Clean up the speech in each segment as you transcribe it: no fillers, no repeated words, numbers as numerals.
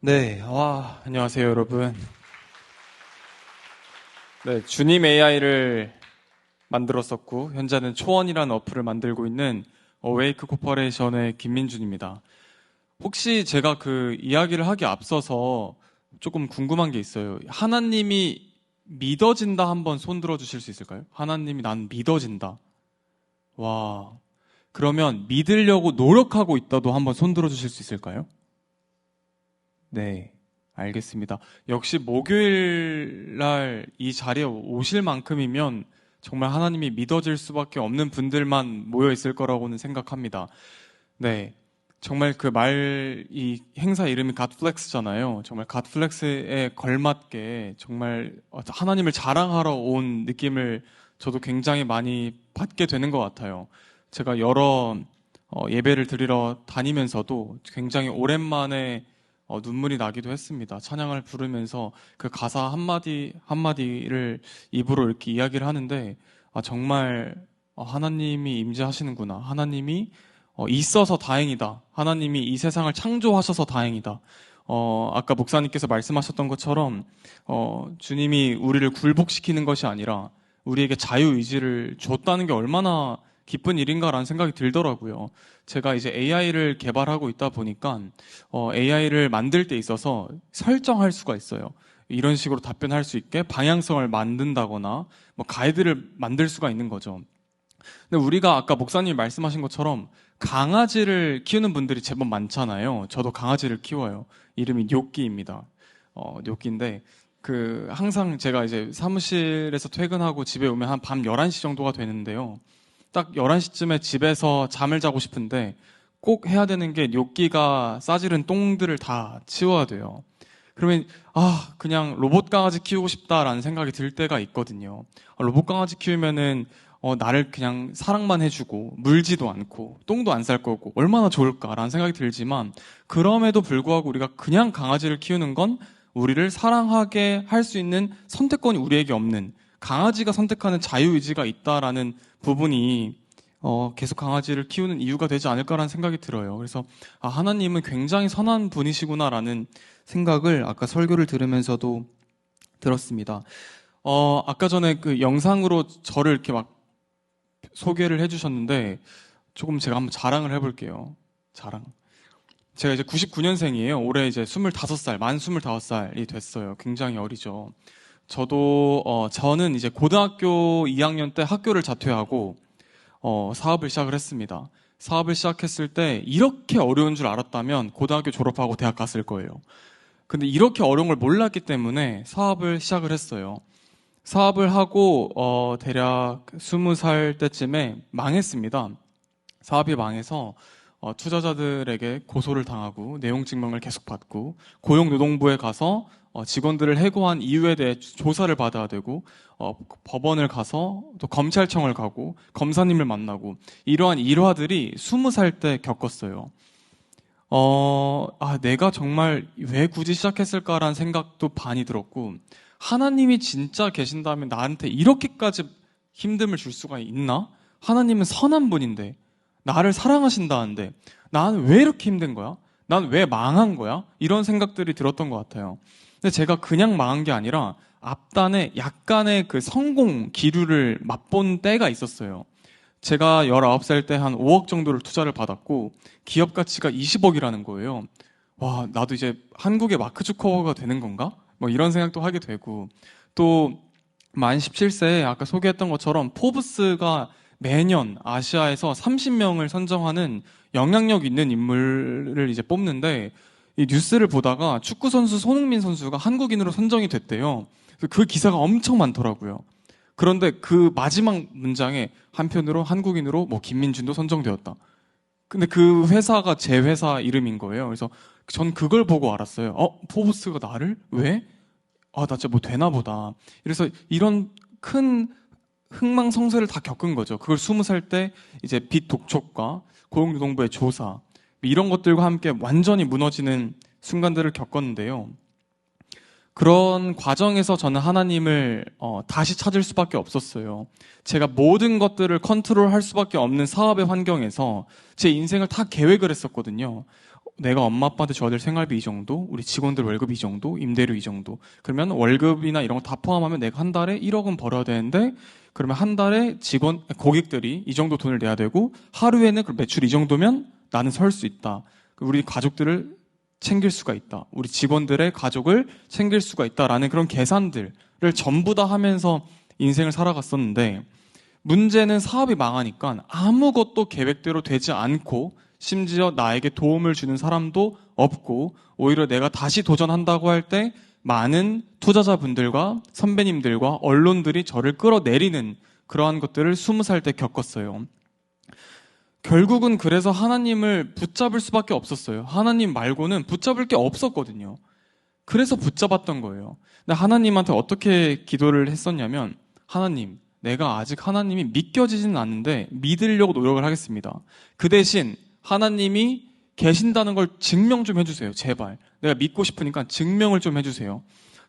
네, 안녕하세요, 여러분. 네, 주님 AI를 만들었었고, 현재는 초원이라는 어플을 만들고 있는 어웨이크 코퍼레이션의 김민준입니다. 혹시 제가 그 이야기를 하기 앞서서 조금 궁금한 게 있어요. 하나님이 믿어진다 한번 손 들어 주실 수 있을까요? 하나님이 난 믿어진다. 와, 그러면 믿으려고 노력하고 있다도 한번 손 들어 주실 수 있을까요? 네, 알겠습니다. 역시 목요일 날 이 자리에 오실 만큼이면 정말 하나님이 믿어질 수밖에 없는 분들만 모여 있을 거라고는 생각합니다. 네. 정말 이 행사 이름이 갓플렉스잖아요. 정말 갓플렉스에 걸맞게 정말 하나님을 자랑하러 온 느낌을 저도 굉장히 많이 받게 되는 것 같아요. 제가 여러 예배를 드리러 다니면서도 굉장히 오랜만에 눈물이 나기도 했습니다. 찬양을 부르면서 그 가사 한마디 한마디를 입으로 이렇게 이야기를 하는데, 정말 하나님이 임재하시는구나. 하나님이 있어서 다행이다. 하나님이 이 세상을 창조하셔서 다행이다. 아까 목사님께서 말씀하셨던 것처럼, 주님이 우리를 굴복시키는 것이 아니라 우리에게 자유의지를 줬다는 게 얼마나 기쁜 일인가라는 생각이 들더라고요. 제가 이제 AI를 개발하고 있다 보니까, AI를 만들 때 있어서 설정할 수가 있어요. 이런 식으로 답변할 수 있게 방향성을 만든다거나, 뭐 가이드를 만들 수가 있는 거죠. 근데 우리가 아까 목사님이 말씀하신 것처럼 강아지를 키우는 분들이 제법 많잖아요. 저도 강아지를 키워요. 이름이 뇨끼입니다. 뇨끼인데, 항상 제가 이제 사무실에서 퇴근하고 집에 오면 한 밤 11시 정도가 되는데요. 딱 11시쯤에 집에서 잠을 자고 싶은데 꼭 해야 되는 게 뇨끼가 싸지른 똥들을 다 치워야 돼요. 그러면 그냥 로봇 강아지 키우고 싶다라는 생각이 들 때가 있거든요. 로봇 강아지 키우면은 나를 그냥 사랑만 해주고 물지도 않고 똥도 안 쌀 거고 얼마나 좋을까라는 생각이 들지만, 그럼에도 불구하고 우리가 그냥 강아지를 키우는 건 우리를 사랑하게 할 수 있는 선택권이 우리에게 없는, 강아지가 선택하는 자유의지가 있다라는 부분이 계속 강아지를 키우는 이유가 되지 않을까라는 생각이 들어요. 그래서 하나님은 굉장히 선한 분이시구나라는 생각을 아까 설교를 들으면서도 들었습니다. 아까 전에 그 영상으로 저를 이렇게 막 소개를 해주셨는데, 조금 제가 한번 자랑을 해볼게요. 자랑. 제가 이제 99년생이에요. 올해 이제 25살, 만 25살이 됐어요. 굉장히 어리죠. 저는 이제 고등학교 2학년 때 학교를 자퇴하고, 사업을 시작을 했습니다. 사업을 시작했을 때 이렇게 어려운 줄 알았다면 고등학교 졸업하고 대학 갔을 거예요. 근데 이렇게 어려운 걸 몰랐기 때문에 사업을 시작을 했어요. 사업을 하고, 대략 20살 때쯤에 망했습니다. 사업이 망해서 투자자들에게 고소를 당하고 내용 증명을 계속 받고 고용노동부에 가서 직원들을 해고한 이유에 대해 조사를 받아야 되고, 법원을 가서 또 검찰청을 가고 검사님을 만나고, 이러한 일화들이 20살 때 겪었어요. 내가 정말 왜 굳이 시작했을까라는 생각도 반이 들었고, 하나님이 진짜 계신다면 나한테 이렇게까지 힘듦을 줄 수가 있나? 하나님은 선한 분인데, 나를 사랑하신다는데, 나는 왜 이렇게 힘든 거야? 난 왜 망한 거야? 이런 생각들이 들었던 것 같아요. 근데 제가 그냥 망한 게 아니라 앞단에 약간의 그 성공 기류를 맛본 때가 있었어요. 제가 19살 때 한 5억 정도를 투자를 받았고, 기업 가치가 20억이라는 거예요. 와, 나도 이제 한국의 마크 주커버가 되는 건가? 뭐 이런 생각도 하게 되고, 또 만 17세에 아까 소개했던 것처럼 포브스가 매년 아시아에서 30명을 선정하는 영향력 있는 인물을 이제 뽑는데, 이 뉴스를 보다가 축구 선수 손흥민 선수가 한국인으로 선정이 됐대요. 그 기사가 엄청 많더라고요. 그런데 그 마지막 문장에 한편으로 한국인으로 뭐 김민준도 선정되었다. 근데 그 회사가 제 회사 이름인 거예요. 그래서 전 그걸 보고 알았어요. 포브스가 나를? 왜? 나 진짜 뭐 되나 보다. 그래서 이런 큰 흥망성쇠를 다 겪은 거죠. 그걸 20살 때 이제 빚 독촉과 고용노동부의 조사, 이런 것들과 함께 완전히 무너지는 순간들을 겪었는데요. 그런 과정에서 저는 하나님을 다시 찾을 수밖에 없었어요. 제가 모든 것들을 컨트롤할 수밖에 없는 사업의 환경에서 제 인생을 다 계획을 했었거든요. 내가 엄마 아빠한테 줘야 될 생활비 이 정도, 우리 직원들 월급 이 정도, 임대료 이 정도. 그러면 월급이나 이런 거 다 포함하면 내가 한 달에 1억은 벌어야 되는데, 그러면 한 달에 고객들이 이 정도 돈을 내야 되고, 하루에는 그 매출 이 정도면 나는 설 수 있다. 우리 가족들을 챙길 수가 있다. 우리 직원들의 가족을 챙길 수가 있다라는 그런 계산들을 전부 다 하면서 인생을 살아갔었는데, 문제는 사업이 망하니까 아무것도 계획대로 되지 않고, 심지어 나에게 도움을 주는 사람도 없고, 오히려 내가 다시 도전한다고 할 때 많은 투자자분들과 선배님들과 언론들이 저를 끌어내리는 그러한 것들을 20살 때 겪었어요. 결국은 그래서 하나님을 붙잡을 수밖에 없었어요. 하나님 말고는 붙잡을 게 없었거든요. 그래서 붙잡았던 거예요. 근데 하나님한테 어떻게 기도를 했었냐면, 하나님, 내가 아직 하나님이 믿겨지지는 않는데 믿으려고 노력을 하겠습니다. 그 대신 하나님이 계신다는 걸 증명 좀 해주세요. 제발. 내가 믿고 싶으니까 증명을 좀 해주세요.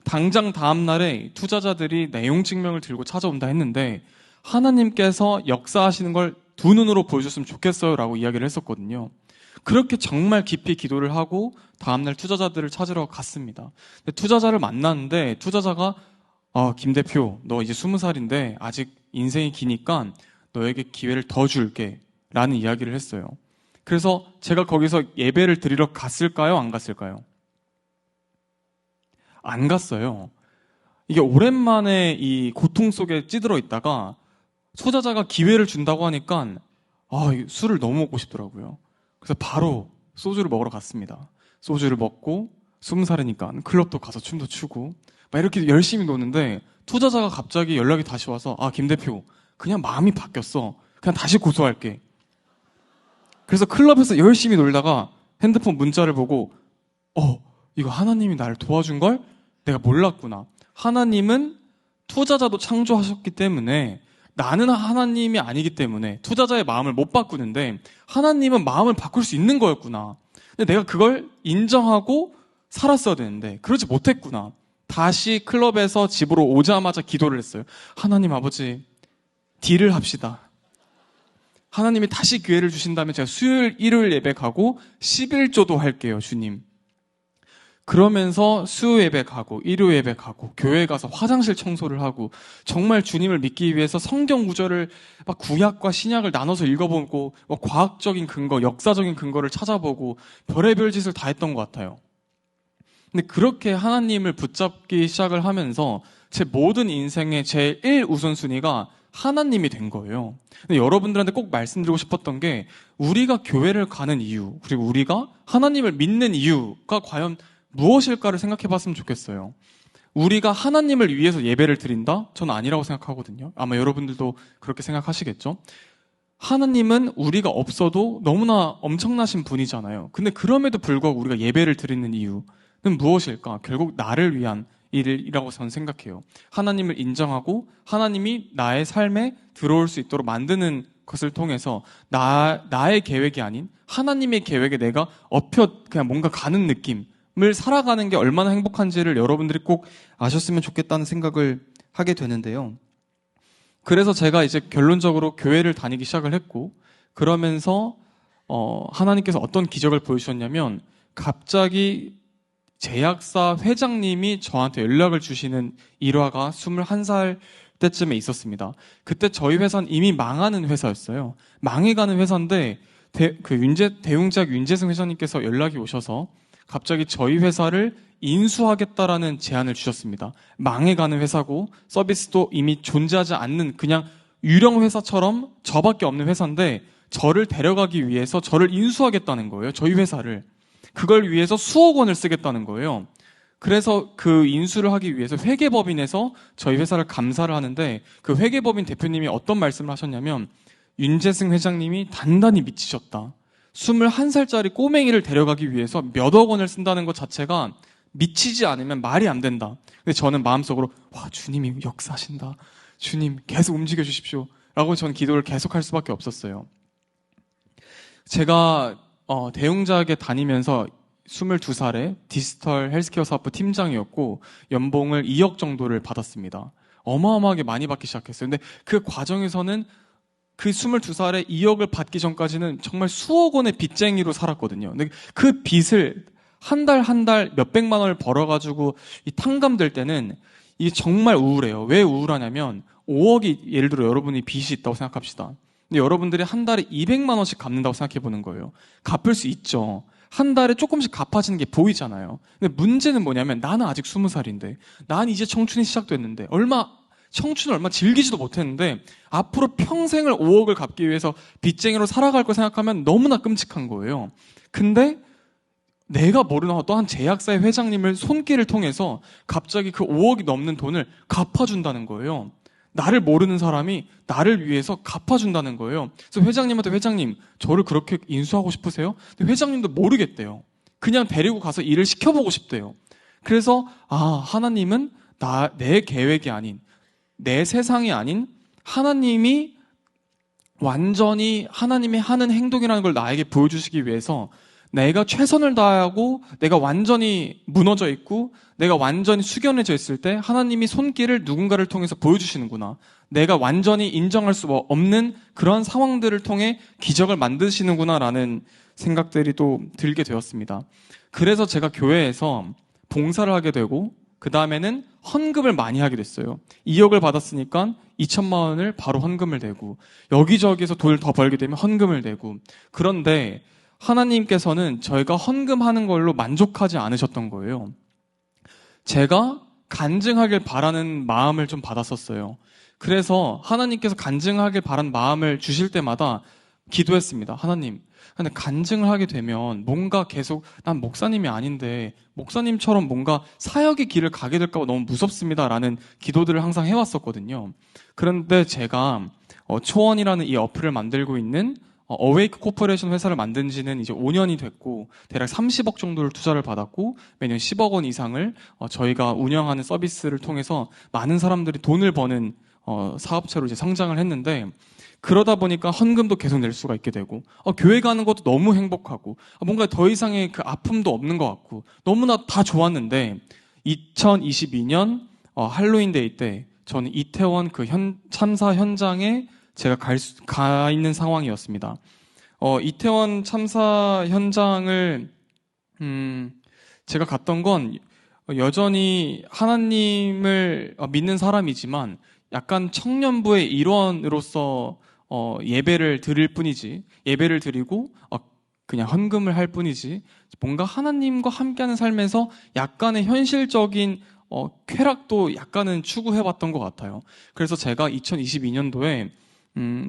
당장 다음 날에 투자자들이 내용 증명을 들고 찾아온다 했는데, 하나님께서 역사하시는 걸 두 눈으로 보여줬으면 좋겠어요 라고 이야기를 했었거든요. 그렇게 정말 깊이 기도를 하고 다음날 투자자들을 찾으러 갔습니다. 투자자를 만났는데, 투자자가 김 대표, 너 이제 20살인데 아직 인생이 기니까 너에게 기회를 더 줄게 라는 이야기를 했어요. 그래서 제가 거기서 예배를 드리러 갔을까요? 안 갔을까요? 안 갔어요. 이게 오랜만에 이 고통 속에 찌들어 있다가 투자자가 기회를 준다고 하니까 술을 너무 먹고 싶더라고요. 그래서 바로 소주를 먹으러 갔습니다. 소주를 먹고 20살이니까 클럽도 가서 춤도 추고 막 이렇게 열심히 노는데, 투자자가 갑자기 연락이 다시 와서 김 대표, 그냥 마음이 바뀌었어. 그냥 다시 고소할게. 그래서 클럽에서 열심히 놀다가 핸드폰 문자를 보고 이거 하나님이 나를 도와준 걸 내가 몰랐구나. 하나님은 투자자도 창조하셨기 때문에, 나는 하나님이 아니기 때문에 투자자의 마음을 못 바꾸는데 하나님은 마음을 바꿀 수 있는 거였구나. 근데 내가 그걸 인정하고 살았어야 되는데 그러지 못했구나. 다시 클럽에서 집으로 오자마자 기도를 했어요. 하나님 아버지, 딜을 합시다. 하나님이 다시 기회를 주신다면 제가 수요일, 일요일 예배 가고 11조도 할게요, 주님. 그러면서 수요 예배 가고 일요 예배 가고 교회 가서 화장실 청소를 하고, 정말 주님을 믿기 위해서 성경 구절을 막 구약과 신약을 나눠서 읽어보고, 과학적인 근거, 역사적인 근거를 찾아보고 별의별 짓을 다 했던 것 같아요. 근데 그렇게 하나님을 붙잡기 시작을 하면서 제 모든 인생의 제 1우선순위가 하나님이 된 거예요. 근데 여러분들한테 꼭 말씀드리고 싶었던 게, 우리가 교회를 가는 이유, 그리고 우리가 하나님을 믿는 이유가 과연 무엇일까를 생각해 봤으면 좋겠어요. 우리가 하나님을 위해서 예배를 드린다? 저는 아니라고 생각하거든요. 아마 여러분들도 그렇게 생각하시겠죠? 하나님은 우리가 없어도 너무나 엄청나신 분이잖아요. 근데 그럼에도 불구하고 우리가 예배를 드리는 이유는 무엇일까? 결국 나를 위한 일이라고 저는 생각해요. 하나님을 인정하고 하나님이 나의 삶에 들어올 수 있도록 만드는 것을 통해서 나의 계획이 아닌 하나님의 계획에 내가 그냥 뭔가 가는 느낌을 살아가는 게 얼마나 행복한지를 여러분들이 꼭 아셨으면 좋겠다는 생각을 하게 되는데요. 그래서 제가 이제 결론적으로 교회를 다니기 시작을 했고, 그러면서 하나님께서 어떤 기적을 보여주셨냐면, 갑자기 제약사 회장님이 저한테 연락을 주시는 일화가 21살 때쯤에 있었습니다. 그때 저희 회사는 이미 망하는 회사였어요. 망해가는 회사인데 대웅제약 윤재승 회장님께서 연락이 오셔서 갑자기 저희 회사를 인수하겠다라는 제안을 주셨습니다. 망해가는 회사고 서비스도 이미 존재하지 않는 그냥 유령 회사처럼 저밖에 없는 회사인데, 저를 데려가기 위해서 저를 인수하겠다는 거예요. 저희 회사를. 그걸 위해서 수억 원을 쓰겠다는 거예요. 그래서 그 인수를 하기 위해서 회계법인에서 저희 회사를 감사를 하는데, 그 회계법인 대표님이 어떤 말씀을 하셨냐면, 윤재승 회장님이 단단히 미치셨다. 21살짜리 꼬맹이를 데려가기 위해서 몇억 원을 쓴다는 것 자체가 미치지 않으면 말이 안 된다. 근데 저는 마음속으로 주님이 역사하신다. 주님 계속 움직여 주십시오. 라고 저는 기도를 계속할 수밖에 없었어요. 제가 대웅제약에 다니면서 22살에 디지털 헬스케어 사업부 팀장이었고 연봉을 2억 정도를 받았습니다. 어마어마하게 많이 받기 시작했어요. 근데 그 과정에서는 그 22살에 2억을 받기 전까지는 정말 수억 원의 빚쟁이로 살았거든요. 근데 그 빚을 한 달 한 달 몇백만 원을 벌어가지고 이 탕감될 때는 이게 정말 우울해요. 왜 우울하냐면 5억이 예를 들어 여러분이 빚이 있다고 생각합시다. 근데 여러분들이 한 달에 200만 원씩 갚는다고 생각해 보는 거예요. 갚을 수 있죠. 한 달에 조금씩 갚아지는 게 보이잖아요. 근데 문제는 뭐냐면 나는 아직 20살인데 난 이제 청춘이 시작됐는데 청춘을 얼마 즐기지도 못했는데 앞으로 평생을 5억을 갚기 위해서 빚쟁이로 살아갈 거 생각하면 너무나 끔찍한 거예요. 근데 내가 모르는 어떠한 제약사의 회장님을 손길을 통해서 갑자기 그 5억이 넘는 돈을 갚아준다는 거예요. 나를 모르는 사람이 나를 위해서 갚아준다는 거예요. 그래서 회장님한테 회장님, 저를 그렇게 인수하고 싶으세요? 근데 회장님도 모르겠대요. 그냥 데리고 가서 일을 시켜보고 싶대요. 그래서 하나님은 내 계획이 아닌, 내 세상이 아닌 하나님이 완전히 하나님이 하는 행동이라는 걸 나에게 보여주시기 위해서 내가 최선을 다하고 내가 완전히 무너져 있고 내가 완전히 숙연해져 있을 때 하나님이 손길을 누군가를 통해서 보여주시는구나. 내가 완전히 인정할 수 없는 그런 상황들을 통해 기적을 만드시는구나라는 생각들이 또 들게 되었습니다. 그래서 제가 교회에서 봉사를 하게 되고 그 다음에는 헌금을 많이 하게 됐어요. 2억을 받았으니까 2천만 원을 바로 헌금을 내고 여기저기서 돈을 더 벌게 되면 헌금을 내고 그런데 하나님께서는 저희가 헌금하는 걸로 만족하지 않으셨던 거예요. 제가 간증하길 바라는 마음을 좀 받았었어요. 그래서 하나님께서 간증하길 바란 마음을 주실 때마다 기도했습니다. 하나님, 근데 간증을 하게 되면 뭔가 계속 난 목사님이 아닌데 목사님처럼 뭔가 사역의 길을 가게 될까 봐 너무 무섭습니다라는 기도들을 항상 해왔었거든요. 그런데 제가 초원이라는 이 어플을 만들고 있는 어웨이크 코퍼레이션 회사를 만든 지는 이제 5년이 됐고 대략 30억 정도를 투자를 받았고 매년 10억 원 이상을 저희가 운영하는 서비스를 통해서 많은 사람들이 돈을 버는 사업체로 이제 성장을 했는데 그러다 보니까 헌금도 계속 낼 수가 있게 되고 교회 가는 것도 너무 행복하고 뭔가 더 이상의 그 아픔도 없는 것 같고 너무나 다 좋았는데 2022년 할로윈데이 때 저는 이태원 그 참사 현장에 제가 가 있는 상황이었습니다. 이태원 참사 현장을 제가 갔던 건 여전히 하나님을 믿는 사람이지만 약간 청년부의 일원으로서 예배를 드릴 뿐이지 예배를 드리고 그냥 헌금을 할 뿐이지 뭔가 하나님과 함께하는 삶에서 약간의 현실적인 쾌락도 약간은 추구해봤던 것 같아요. 그래서 제가 2022년도에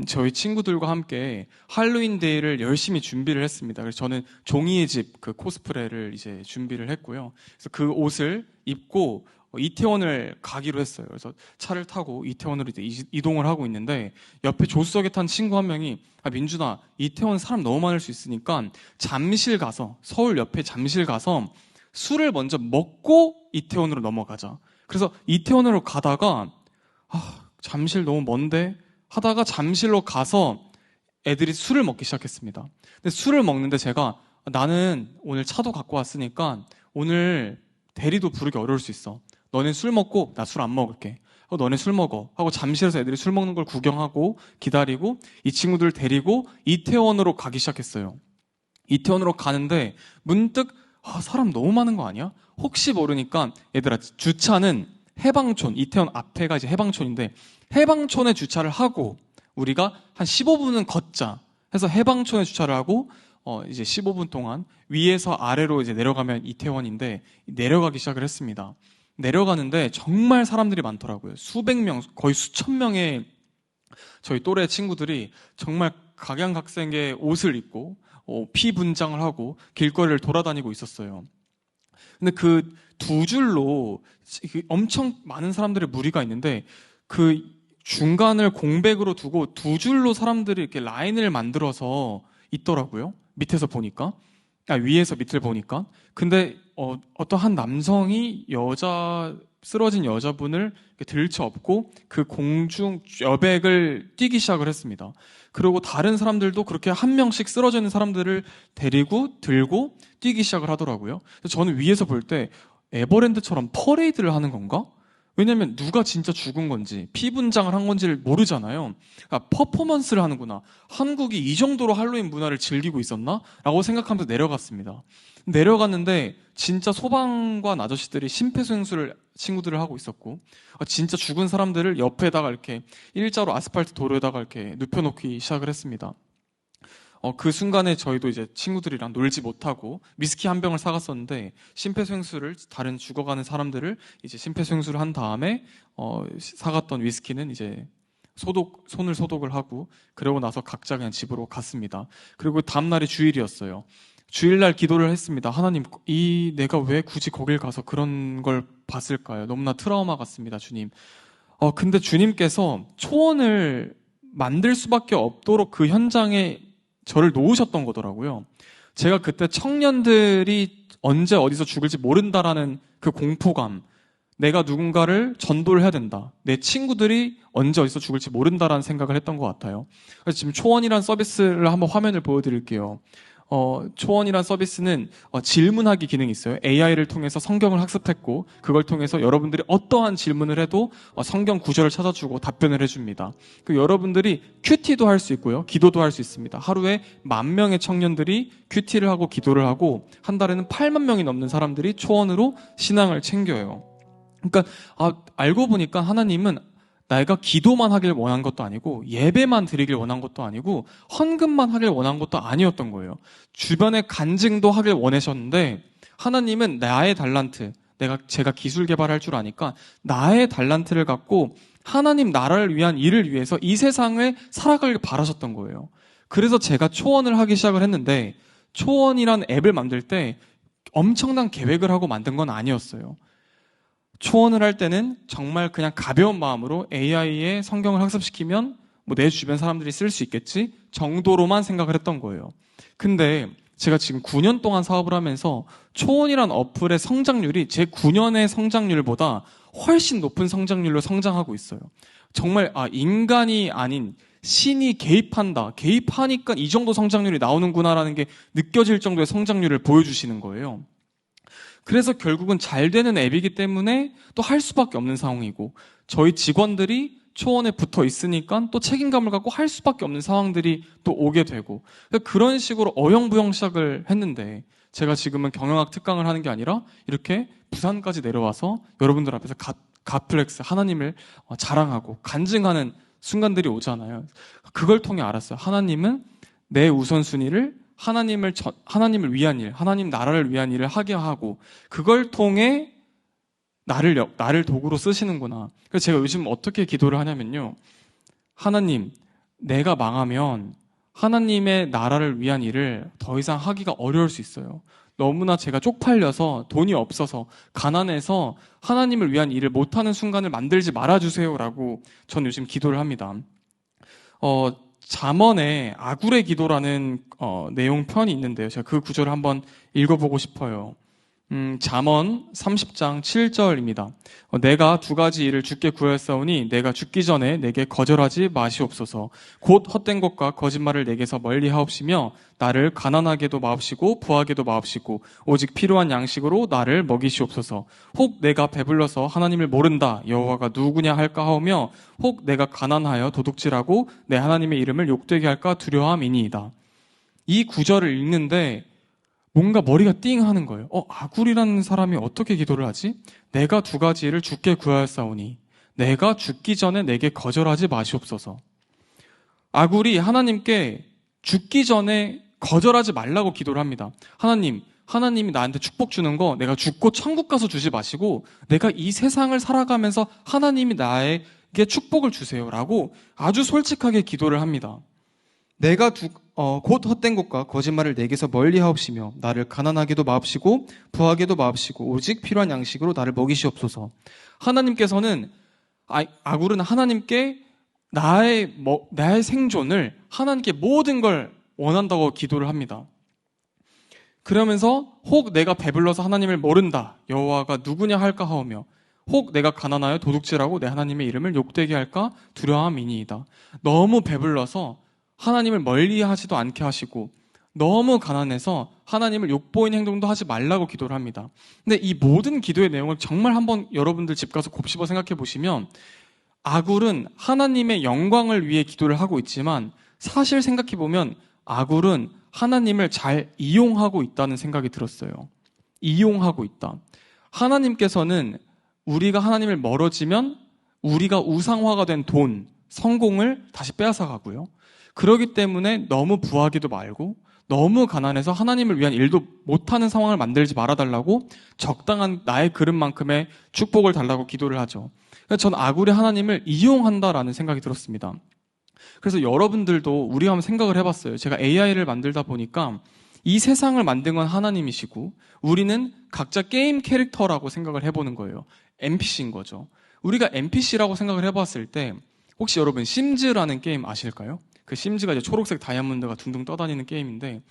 저희 친구들과 함께 할로윈 데이를 열심히 준비를 했습니다. 그래서 저는 종이의 집 그 코스프레를 이제 준비를 했고요. 그래서 그 옷을 입고 이태원을 가기로 했어요. 그래서 차를 타고 이태원으로 이제 이동을 하고 있는데 옆에 조수석에 탄 친구 한 명이 민준아, 이태원 사람 너무 많을 수 있으니까 잠실 가서 서울 옆에 잠실 가서 술을 먼저 먹고 이태원으로 넘어가자. 그래서 이태원으로 가다가 잠실 너무 먼데 하다가 잠실로 가서 애들이 술을 먹기 시작했습니다. 근데 술을 먹는데 제가 나는 오늘 차도 갖고 왔으니까 오늘 대리도 부르기 어려울 수 있어. 너네 술 먹고 나 술 안 먹을게. 너네 술 먹어. 하고 잠실에서 애들이 술 먹는 걸 구경하고 기다리고 이 친구들 데리고 이태원으로 가기 시작했어요. 이태원으로 가는데 문득 사람 너무 많은 거 아니야? 혹시 모르니까 얘들아 주차는 해방촌, 이태원 앞에가 이제 해방촌인데 해방촌에 주차를 하고 우리가 한 15분은 걷자 해서 해방촌에 주차를 하고 이제 15분 동안 위에서 아래로 이제 내려가면 이태원인데 내려가기 시작을 했습니다. 내려가는데 정말 사람들이 많더라고요. 수백 명, 거의 수천 명의 저희 또래 친구들이 정말 각양각색의 옷을 입고 피분장을 하고 길거리를 돌아다니고 있었어요. 근데 그 두 줄로 엄청 많은 사람들의 무리가 있는데 그 중간을 공백으로 두고 두 줄로 사람들이 이렇게 라인을 만들어서 있더라고요. 밑에서 보니까. 위에서 밑을 보니까. 근데 어떤 한 남성이 쓰러진 여자분을 들쳐업고 그 공중 여백을 뛰기 시작을 했습니다. 그리고 다른 사람들도 그렇게 한 명씩 쓰러져 있는 사람들을 데리고 들고 뛰기 시작을 하더라고요. 그래서 저는 위에서 볼 때 에버랜드처럼 퍼레이드를 하는 건가? 왜냐면 누가 진짜 죽은 건지 피분장을 한 건지를 모르잖아요. 아, 퍼포먼스를 하는구나. 한국이 이 정도로 할로윈 문화를 즐기고 있었나? 라고 생각하면서 내려갔습니다. 내려갔는데 진짜 소방관 아저씨들이 심폐소생술을 친구들을 하고 있었고, 진짜 죽은 사람들을 옆에다가 이렇게 일자로 아스팔트 도로에다가 이렇게 눕혀놓기 시작을 했습니다. 그 순간에 저희도 이제 친구들이랑 놀지 못하고 위스키 한 병을 사갔었는데, 심폐소생술을 다른 죽어가는 사람들을 이제 심폐소생술을 한 다음에 사갔던 위스키는 이제 손을 소독을 하고, 그러고 나서 각자 그냥 집으로 갔습니다. 그리고 다음날이 주일이었어요. 주일날 기도를 했습니다. 하나님, 내가 왜 굳이 거길 가서 그런 걸 봤을까요? 너무나 트라우마 같습니다, 주님. 근데 주님께서 초원을 만들 수밖에 없도록 그 현장에 저를 놓으셨던 거더라고요. 제가 그때 청년들이 언제 어디서 죽을지 모른다라는 그 공포감, 내가 누군가를 전도를 해야 된다, 내 친구들이 언제 어디서 죽을지 모른다라는 생각을 했던 것 같아요. 그래서 지금 초원이란 서비스를 한번 화면을 보여드릴게요. 초원이란 서비스는 질문하기 기능이 있어요. AI를 통해서 성경을 학습했고, 그걸 통해서 여러분들이 어떠한 질문을 해도 성경 구절을 찾아주고 답변을 해줍니다. 그 여러분들이 큐티도 할 수 있고요, 기도도 할 수 있습니다. 하루에 10,000명의 청년들이 큐티를 하고 기도를 하고, 한 달에는 80,000명이 넘는 사람들이 초원으로 신앙을 챙겨요. 그러니까 알고 보니까 하나님은 내가 기도만 하길 원한 것도 아니고, 예배만 드리길 원한 것도 아니고, 헌금만 하길 원한 것도 아니었던 거예요. 주변에 간증도 하길 원하셨는데, 하나님은 나의 달란트, 제가 기술 개발할 줄 아니까 나의 달란트를 갖고 하나님 나라를 위한 일을 위해서 이 세상을 살아가길 바라셨던 거예요. 그래서 제가 초원을 하기 시작을 했는데, 초원이란 앱을 만들 때 엄청난 계획을 하고 만든 건 아니었어요. 초원을 할 때는 정말 그냥 가벼운 마음으로 AI에 성경을 학습시키면 내 주변 사람들이 쓸 수 있겠지 정도로만 생각을 했던 거예요. 근데 제가 지금 9년 동안 사업을 하면서 초원이란 어플의 성장률이 제 9년의 성장률보다 훨씬 높은 성장률로 성장하고 있어요. 정말 인간이 아닌 신이 개입하니까 이 정도 성장률이 나오는구나라는 게 느껴질 정도의 성장률을 보여주시는 거예요. 그래서 결국은 잘 되는 앱이기 때문에 또 할 수밖에 없는 상황이고, 저희 직원들이 초원에 붙어 있으니까 또 책임감을 갖고 할 수밖에 없는 상황들이 또 오게 되고, 그런 식으로 어영부영 시작을 했는데, 제가 지금은 경영학 특강을 하는 게 아니라 이렇게 부산까지 내려와서 여러분들 앞에서 갓플렉스 하나님을 자랑하고 간증하는 순간들이 오잖아요. 그걸 통해 알았어요. 하나님은 내 우선순위를 하나님을 위한 일, 하나님 나라를 위한 일을 하게 하고, 그걸 통해 나를 도구로 쓰시는구나. 그래서 제가 요즘 어떻게 기도를 하냐면요, 하나님, 내가 망하면 하나님의 나라를 위한 일을 더 이상 하기가 어려울 수 있어요. 너무나 제가 쪽팔려서, 돈이 없어서, 가난해서 하나님을 위한 일을 못하는 순간을 만들지 말아주세요라고 전 요즘 기도를 합니다. 잠언에 아굴의 기도라는 내용 편이 있는데요. 제가 그 구절을 한번 읽어보고 싶어요. 잠언 30장 7절입니다. 내가 2가지 일을 주께 구하였사오니 내가 죽기 전에 내게 거절하지 마시옵소서. 곧 헛된 것과 거짓말을 내게서 멀리하옵시며 나를 가난하게도 마옵시고 부하게도 마옵시고 오직 필요한 양식으로 나를 먹이시옵소서. 혹 내가 배불러서 하나님을 모른다 여호와가 누구냐 할까 하오며 혹 내가 가난하여 도둑질하고 내 하나님의 이름을 욕되게 할까 두려워함이니이다. 이 구절을 읽는데 뭔가 머리가 띵 하는 거예요. 아굴이라는 사람이 어떻게 기도를 하지? 내가 2가지 일을 주께 구하였사오니 내가 죽기 전에 내게 거절하지 마시옵소서. 아굴이 하나님께 죽기 전에 거절하지 말라고 기도를 합니다. 하나님이 나한테 축복 주는 거 내가 죽고 천국 가서 주지 마시고 내가 이 세상을 살아가면서 하나님이 나에게 축복을 주세요라고 아주 솔직하게 기도를 합니다. 내가 곧 헛된 것과 거짓말을 내게서 멀리하옵시며 나를 가난하게도 마옵시고 부하게도 마옵시고 오직 필요한 양식으로 나를 먹이시옵소서. 하나님께서는 아굴은 하나님께 나의 생존을, 하나님께 모든 걸 원한다고 기도를 합니다. 그러면서 혹 내가 배불러서 하나님을 모른다 여호와가 누구냐 할까 하오며 혹 내가 가난하여 도둑질하고 내 하나님의 이름을 욕되게 할까 두려워함이니이다. 너무 배불러서 하나님을 멀리하지도 않게 하시고 너무 가난해서 하나님을 욕보이는 행동도 하지 말라고 기도를 합니다. 근데 이 모든 기도의 내용을 정말 한번 여러분들 집 가서 곱씹어 생각해 보시면 아굴은 하나님의 영광을 위해 기도를 하고 있지만 사실 생각해 보면 아굴은 하나님을 잘 이용하고 있다는 생각이 들었어요. 이용하고 있다. 하나님께서는 우리가 하나님을 멀어지면 우리가 우상화가 된 돈, 성공을 다시 빼앗아 가고요. 그렇기 때문에 너무 부하기도 말고 너무 가난해서 하나님을 위한 일도 못하는 상황을 만들지 말아달라고 적당한 나의 그릇만큼의 축복을 달라고 기도를 하죠. 그래서 전 아굴이 하나님을 이용한다라는 생각이 들었습니다. 그래서 여러분들도 우리가 한번 생각을 해봤어요. 제가 AI를 만들다 보니까 이 세상을 만든 건 하나님이시고 우리는 각자 게임 캐릭터라고 생각을 해보는 거예요. NPC인 거죠. 우리가 NPC라고 생각을 해봤을 때 혹시 여러분 심즈라는 게임 아실까요? 그 심즈가 이제 초록색 다이아몬드가 둥둥 떠다니는 게임인데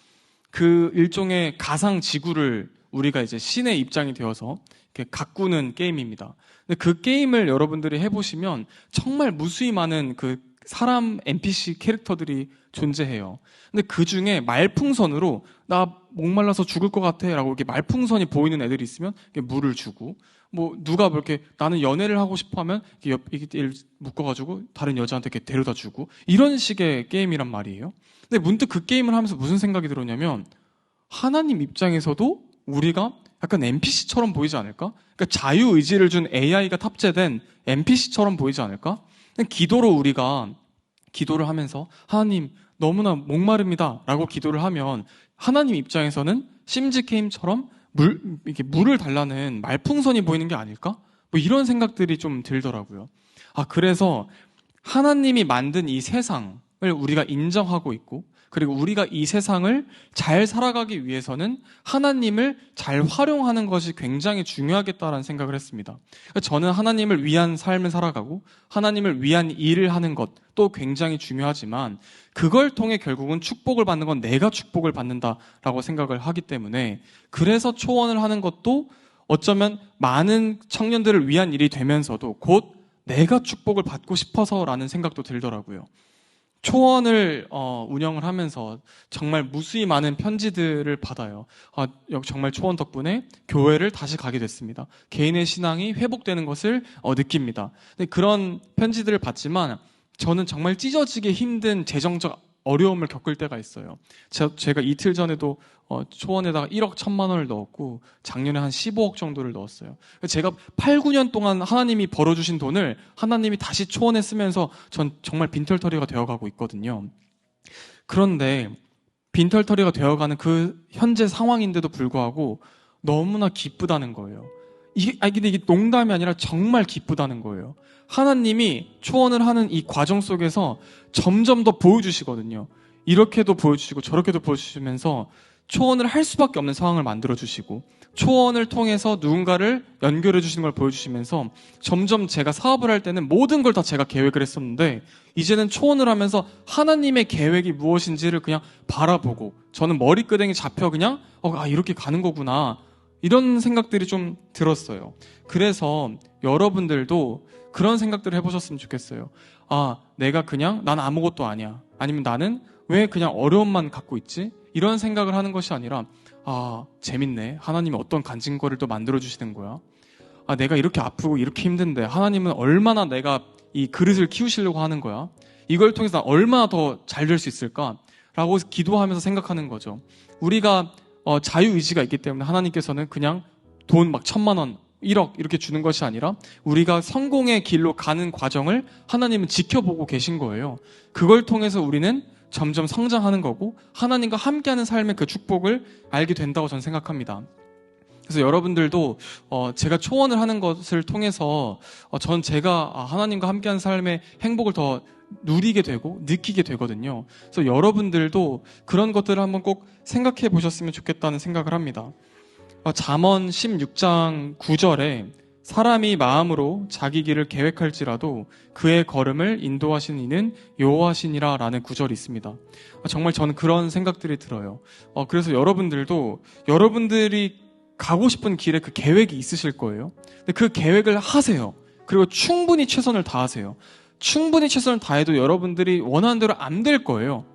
그 일종의 가상 지구를 우리가 이제 신의 입장이 되어서 이렇게 가꾸는 게임입니다. 근데 그 게임을 여러분들이 해보시면 정말 무수히 많은 그 사람 NPC 캐릭터들이 존재해요. 근데 그 중에 말풍선으로 나 목말라서 죽을 것 같아 라고 이렇게 말풍선이 보이는 애들이 있으면 물을 주고 뭐 누가 이렇게 나는 연애를 하고 싶어 하면 이렇게 묶어가지고 다른 여자한테 이렇게 데려다 주고 이런 식의 게임이란 말이에요. 근데 문득 그 게임을 하면서 무슨 생각이 들었냐면 하나님 입장에서도 우리가 약간 NPC처럼 보이지 않을까? 그러니까 자유의지를 준 AI가 탑재된 NPC처럼 보이지 않을까? 기도로 우리가 기도를 하면서 하나님 너무나 목마릅니다 라고 기도를 하면 하나님 입장에서는 심즈 게임처럼 이렇게 물을 달라는 말풍선이 보이는 게 아닐까? 뭐 이런 생각들이 좀 들더라고요. 그래서 하나님이 만든 이 세상을 우리가 인정하고 있고 그리고 우리가 이 세상을 잘 살아가기 위해서는 하나님을 잘 활용하는 것이 굉장히 중요하겠다라는 생각을 했습니다. 저는 하나님을 위한 삶을 살아가고 하나님을 위한 일을 하는 것도 굉장히 중요하지만 그걸 통해 결국은 축복을 받는 건 내가 축복을 받는다라고 생각을 하기 때문에 그래서 초원을 하는 것도 어쩌면 많은 청년들을 위한 일이 되면서도 곧 내가 축복을 받고 싶어서라는 생각도 들더라고요. 초원을 운영을 하면서 정말 무수히 많은 편지들을 받아요. 정말 초원 덕분에 교회를 다시 가게 됐습니다. 개인의 신앙이 회복되는 것을 느낍니다. 근데 그런 편지들을 받지만 저는 정말 찢어지게 힘든 재정적 어려움을 겪을 때가 있어요. 제가 이틀 전에도 초원에다가 1억 1천만 원을 넣었고 작년에 한 15억 정도를 넣었어요. 제가 8, 9년 동안 하나님이 벌어주신 돈을 하나님이 다시 초원에 쓰면서 전 정말 빈털터리가 되어가고 있거든요. 그런데 빈털터리가 되어가는 그 현재 상황인데도 불구하고 너무나 기쁘다는 거예요. 근데 이게 농담이 아니라 정말 기쁘다는 거예요. 하나님이 초원을 하는 이 과정 속에서 점점 더 보여주시거든요. 이렇게도 보여주시고 저렇게도 보여주시면서 초원을 할 수밖에 없는 상황을 만들어주시고 초원을 통해서 누군가를 연결해 주시는 걸 보여주시면서 점점 제가 사업을 할 때는 모든 걸 다 제가 계획을 했었는데 이제는 초원을 하면서 하나님의 계획이 무엇인지를 그냥 바라보고 저는 머리끄댕이 잡혀 그냥 이렇게 가는 거구나 이런 생각들이 좀 들었어요. 그래서 여러분들도 그런 생각들을 해보셨으면 좋겠어요. 내가 그냥 난 아무것도 아니야. 아니면 나는 왜 그냥 어려움만 갖고 있지? 이런 생각을 하는 것이 아니라 재밌네. 하나님이 어떤 간증거리를 또 만들어주시는 거야. 내가 이렇게 아프고 이렇게 힘든데 하나님은 얼마나 내가 이 그릇을 키우시려고 하는 거야. 이걸 통해서 난 얼마나 더 잘 될 수 있을까? 라고 기도하면서 생각하는 거죠. 우리가 자유의지가 있기 때문에 하나님께서는 그냥 돈 막 1,000만 원 1억 이렇게 주는 것이 아니라 우리가 성공의 길로 가는 과정을 하나님은 지켜보고 계신 거예요. 그걸 통해서 우리는 점점 성장하는 거고 하나님과 함께하는 삶의 그 축복을 알게 된다고 저는 생각합니다. 그래서 여러분들도 제가 초원을 하는 것을 통해서 전 제가 하나님과 함께하는 삶의 행복을 더 누리게 되고 느끼게 되거든요. 그래서 여러분들도 그런 것들을 한번 꼭 생각해 보셨으면 좋겠다는 생각을 합니다. 잠언 16장 9절에 사람이 마음으로 자기 길을 계획할지라도 그의 걸음을 인도하신 이는 여호와시니라 라는 구절이 있습니다. 정말 저는 그런 생각들이 들어요. 그래서 여러분들도 여러분들이 가고 싶은 길에 그 계획이 있으실 거예요. 근데 그 계획을 하세요. 그리고 충분히 최선을 다하세요. 충분히 최선을 다해도 여러분들이 원하는 대로 안 될 거예요.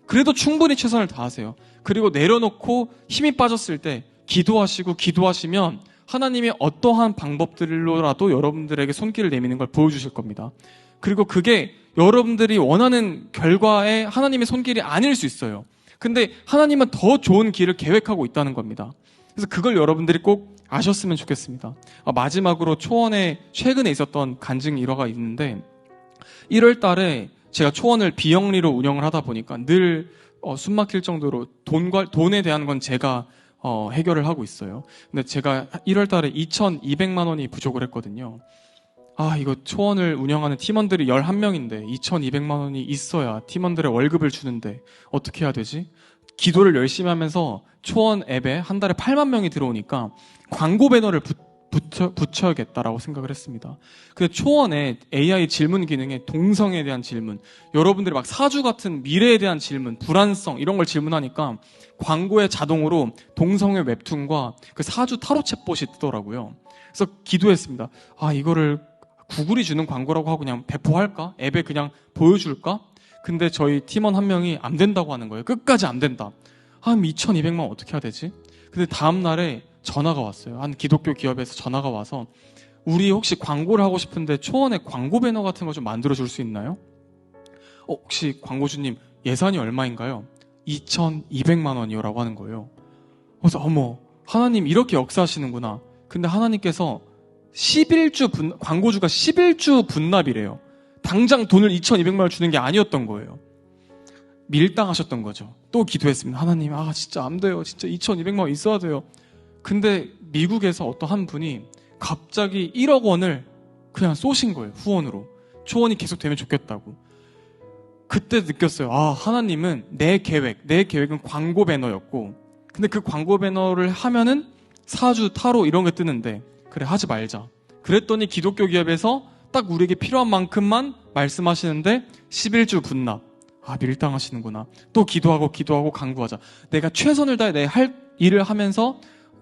그래도 충분히 최선을 다하세요. 그리고 내려놓고 힘이 빠졌을 때 기도하시면 하나님이 어떠한 방법들로라도 여러분들에게 손길을 내미는 걸 보여주실 겁니다. 그리고 그게 여러분들이 원하는 결과에 하나님의 손길이 아닐 수 있어요. 근데 하나님은 더 좋은 길을 계획하고 있다는 겁니다. 그래서 그걸 여러분들이 꼭 아셨으면 좋겠습니다. 마지막으로 초원에 최근에 있었던 간증 일화가 있는데 1월 달에 제가 초원을 비영리로 운영을 하다 보니까 늘 숨막힐 정도로 돈에 대한 건 제가 해결을 하고 있어요. 근데 제가 1월 달에 2,200만 원이 부족을 했거든요. 이거 초원을 운영하는 팀원들이 11명인데 2,200만 원이 있어야 팀원들의 월급을 주는데 어떻게 해야 되지? 기도를 열심히 하면서 초원 앱에 한 달에 8만 명이 들어오니까 광고 배너를 붙여야겠다라고 생각을 했습니다. 근데 초원에 AI 질문 기능에 동성에 대한 질문, 여러분들이 막 사주 같은 미래에 대한 질문, 불안성 이런 걸 질문하니까 광고에 자동으로 동성애 웹툰과 그 사주 타로 챗봇이 뜨더라고요. 그래서 기도했습니다. 이거를 구글이 주는 광고라고 하고 그냥 배포할까? 앱에 그냥 보여줄까? 근데 저희 팀원 한 명이 안 된다고 하는 거예요. 끝까지 안 된다. 2,200만 원 어떻게 해야 되지? 근데 다음 날에 전화가 왔어요. 한 기독교 기업에서 전화가 와서 우리 혹시 광고를 하고 싶은데 초원에 광고 배너 같은 거 좀 만들어 줄 수 있나요? 혹시 광고주님 예산이 얼마인가요? 2,200만 원이요 라고 하는 거예요. 그래서 어머, 하나님 이렇게 역사하시는구나. 근데 하나님께서 광고주가 11주 분납이래요. 당장 돈을 2,200만 원 주는 게 아니었던 거예요. 밀당하셨던 거죠. 또 기도했습니다. 하나님, 진짜 안 돼요. 진짜 2,200만 원 있어야 돼요. 근데 미국에서 어떤 한 분이 갑자기 1억 원을 그냥 쏘신 거예요. 후원으로. 초원이 계속 되면 좋겠다고. 그때 느꼈어요. 하나님은 내 계획은 광고 배너였고, 근데 그 광고 배너를 하면은 사주, 타로 이런 게 뜨는데 그래 하지 말자. 그랬더니 기독교 기업에서 딱 우리에게 필요한 만큼만 말씀하시는데 11주 분납. 밀당하시는구나. 또 기도하고 강구하자. 내가 최선을 다해 내 할 일을 하면서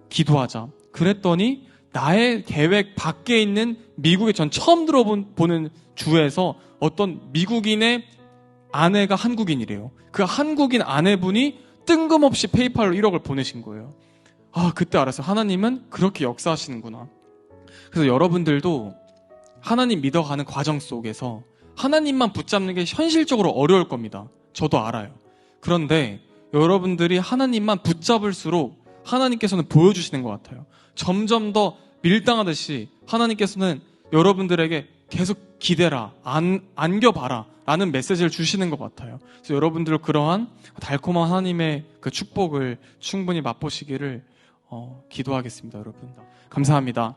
기도하자. 그랬더니 나의 계획 밖에 있는 미국에 전 처음 들어보는 주에서 어떤 미국인의 아내가 한국인이래요. 그 한국인 아내분이 뜬금없이 페이팔로 1억을 보내신 거예요. 그때 알았어요. 하나님은 그렇게 역사하시는구나. 그래서 여러분들도 하나님 믿어가는 과정 속에서 하나님만 붙잡는 게 현실적으로 어려울 겁니다. 저도 알아요. 그런데 여러분들이 하나님만 붙잡을수록 하나님께서는 보여주시는 것 같아요. 점점 더 밀당하듯이 하나님께서는 여러분들에게 계속 기대라, 안겨봐라 라는 메시지를 주시는 것 같아요. 그래서 여러분들 그러한 달콤한 하나님의 그 축복을 충분히 맛보시기를 기도하겠습니다. 여러분 감사합니다.